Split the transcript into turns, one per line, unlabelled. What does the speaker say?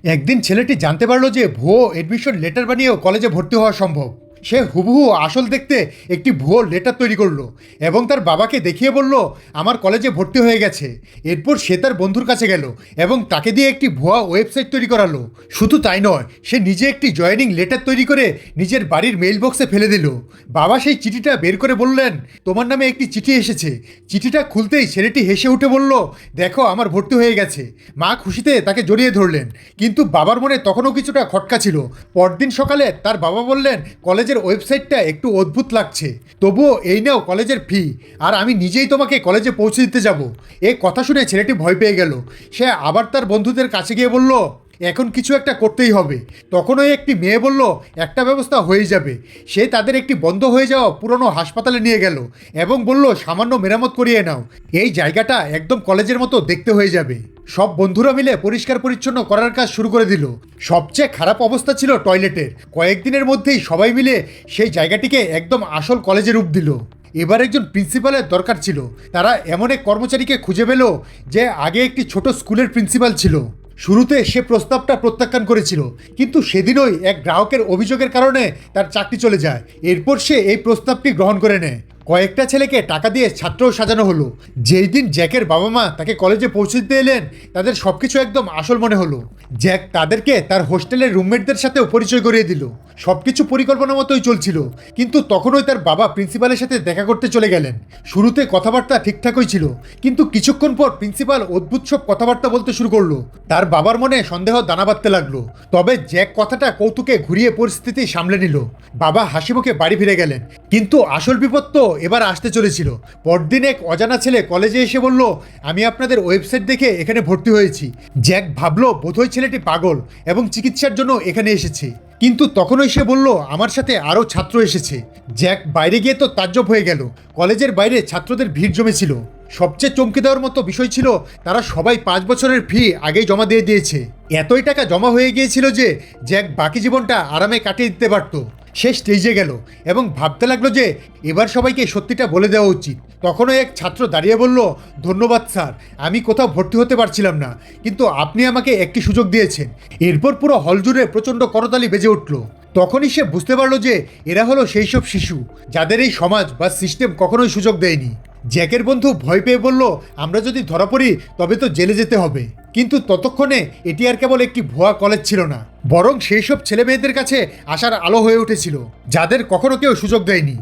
একদিন ছেলেটি জানতে পারলো যে ভুয়ো এডমিশন লেটার বানিয়েও কলেজে ভর্তি হওয়া সম্ভব। সে হুবহু আসল দেখতে একটি ভুয়ো লেটার তৈরি করলো এবং তার বাবাকে দেখিয়ে বলল আমার কলেজে ভর্তি হয়ে গেছে। এরপর সে তার বন্ধুর কাছে গেল এবং তাকে দিয়ে একটি ভুয়া ওয়েবসাইট তৈরি করালো। শুধু তাই নয়, সে নিজে একটি জয়েনিং লেটার তৈরি করে নিজের বাড়ির মেইল বক্সে ফেলে দিল। বাবা সেই চিঠিটা বের করে বললেন, তোমার নামে একটি চিঠি এসেছে। চিঠিটা খুলতেই ছেলেটি হেসে উঠে বলল, দেখো আমার ভর্তি হয়ে গেছে। মা খুশিতে তাকে জড়িয়ে ধরলেন, কিন্তু বাবার মনে তখনও কিছুটা খটকা ছিল। পরদিন সকালে তার বাবা বললেন, কলেজের ওয়েবসাইটটা একটু অদ্ভুত লাগছে, তবুও এই নাও কলেজের ফি, আর আমি নিজেই তোমাকে কলেজে পৌঁছে দিতে যাব। এই কথা শুনে ছেলেটি ভয় পেয়ে গেল। সে আবার তার বন্ধুদের কাছে গিয়ে বলল, এখন কিছু একটা করতেই হবে। তখন ওই একটি মেয়ে বলল, একটা ব্যবস্থা হয়ে যাবে। সে তাদের একটি বন্ধ হয়ে যাওয়া পুরনো হাসপাতালে নিয়ে গেল এবং বলল, সামান্য মেরামত করিয়ে নাও, এই জায়গাটা একদম কলেজের মতো দেখতে হয়ে যাবে। সব বন্ধুরা মিলে পরিষ্কার পরিচ্ছন্ন করার কাজ শুরু করে দিল। সবচেয়ে খারাপ অবস্থা ছিল টয়লেটের। কয়েকদিনের মধ্যেই সবাই মিলে সেই জায়গাটিকে একদম আসল কলেজে রূপ দিল। এবার একজন প্রিন্সিপালের দরকার ছিল। তারা এমন এক কর্মচারীকে খুঁজে পেল যে আগে একটি ছোট স্কুলের প্রিন্সিপাল ছিল। শুরুতে সে প্রস্তাবটা প্রত্যাখ্যান করেছিল, কিন্তু সেদিনই এক গ্রাহকের অভিযোগের কারণে তার চাকরি চলে যায়। এরপর সে এই প্রস্তাবটি গ্রহণ করে নেয়। কয়েকটা ছেলেকে টাকা দিয়ে ছাত্রও সাজানো হলো। যেই দিন জ্যাকের বাবা মা তাকে কলেজে পৌঁছে দিতে এলেন, তাদের সব কিছু একদম আসল মনে হলো। জ্যাক তাদেরকে তার হোস্টেলের রুমমেটদের সাথেও পরিচয় করিয়ে দিল। সব কিছু পরিকল্পনা মতোই চলছিল, কিন্তু তখনই তার বাবা প্রিন্সিপালের সাথে দেখা করতে চলে গেলেন। শুরুতে কথাবার্তা ঠিকঠাকই ছিল, কিন্তু কিছুক্ষণ পর প্রিন্সিপাল অদ্ভুত সব কথাবার্তা বলতে শুরু করলো। তার বাবার মনে সন্দেহ দানা বাঁধতে লাগলো। তবে জ্যাক কথাটা কৌতুকে ঘুরিয়ে পরিস্থিতি সামলে নিল। বাবা হাসি মুখে বাড়ি ফিরে গেলেন, কিন্তু আসল বিপদ তো এবার আসতে চলেছিল। পরদিন এক অজানা ছেলে কলেজে এসে বলল, আমি আপনাদের ওয়েবসাইট দেখে এখানে ভর্তি হয়েছি। জ্যাক ভাবলো বোধহয় ছেলেটি পাগল এবং চিকিৎসার জন্য এখানে এসেছে, কিন্তু তখনই সে বলল, আমার সাথে আরও ছাত্র এসেছে। জ্যাক বাইরে গিয়ে তো তাজ্জব হয়ে গেল। কলেজের বাইরে ছাত্রদের ভিড় জমেছিল। সবচেয়ে চমকে দেওয়ার মতো বিষয় ছিল, তারা সবাই 5 বছরের ফি আগেই জমা দিয়ে দিয়েছে। এতই টাকা জমা হয়ে গিয়েছিল যে জ্যাক বাকি জীবনটা আরামে কাটিয়ে দিতে পারত। সে স্টেজে গেল এবং ভাবতে লাগলো যে এবার সবাইকে সত্যিটা বলে দেওয়া উচিত। তখনও এক ছাত্র দাঁড়িয়ে বলল, ধন্যবাদ স্যার, আমি কোথাও ভর্তি হতে পারছিলাম না, কিন্তু আপনি আমাকে একটি সুযোগ দিয়েছেন। এরপর পুরো হল জুড়ে প্রচণ্ড করতালি বেজে উঠল। তখনই সে বুঝতে পারলো যে এরা হলো সেই সব শিশু যাদের এই সমাজ বা সিস্টেম কখনোই সুযোগ দেয়নি। জ্যাকের বন্ধু ভয় পেয়ে বলল, আমরা যদি ধরা পড়ি তবে তো জেলে যেতে হবে। কিন্তু ততক্ষণে এটি আর কেবল একটি ভুয়া কলেজ ছিল না, বরং সেই সব ছেলে মেয়েদের কাছে আসার আলো হয়ে উঠেছিল যাদের কখনো কেউ সুযোগ দেয়নি।